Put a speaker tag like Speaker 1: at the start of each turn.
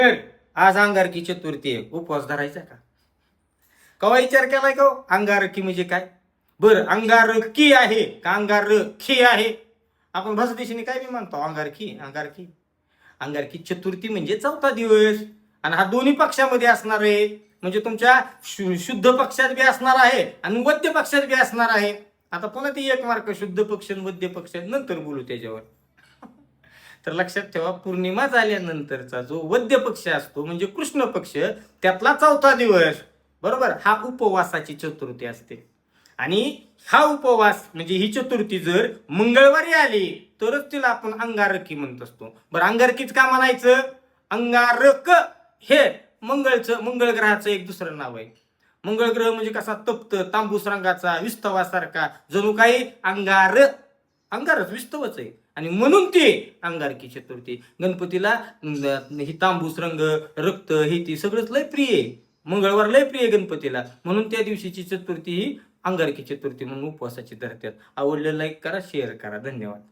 Speaker 1: तर आज अंगारकी चतुर्थी आहे, उपवास धरायचा का? कवा विचार केलाय का हो? अंगारकी म्हणजे काय? बरं, अंगारकी आहे का अंगारकी आहे? आपण भाषा दिशेने काय बी म्हणतो, अंगारकी अंगारकी. अंगारकी चतुर्थी म्हणजे चौथा दिवस. आणि हा दोन्ही पक्षामध्ये असणार आहे. म्हणजे तुमच्या शुद्ध पक्षात बी असणार आहे आणि वद्य पक्षात बी असणार आहे. आता पुन्हा ती एक मार्क, शुद्ध पक्ष आणि वद्य पक्ष, नंतर बोलू त्याच्यावर. तर लक्षात ठेवा, पौर्णिमा झाल्यानंतरचा जो वद्य पक्ष असतो म्हणजे कृष्ण पक्ष, त्यातला चौथा दिवस, बरोबर, हा उपवासाची चतुर्थी असते. आणि हा उपवास म्हणजे ही चतुर्थी जर मंगळवारी आली तरच तिला आपण अंगारकी म्हणत असतो. बरं, अंगारकीच का म्हणायचं? अंगारक हे मंगळ ग्रहाचं एक दुसरं नाव आहे. मंगळ ग्रह म्हणजे कसा? तप्त, तांबूस रंगाचा, विस्तवासारखा, जणू काही अंगारच विस्तवच आहे. आणि म्हणून ते अंगारकी चतुर्थी. गणपतीला ही तांबूस रंग, रक्त, हे ती सगळंच लय प्रिय आहे. मंगळवार लय प्रिय आहे गणपतीला. म्हणून त्या दिवशीची चतुर्थी ही अंगारकी चतुर्थी म्हणून उपवासाची धरतात. आवडलं लाईक करा, शेअर करा. धन्यवाद.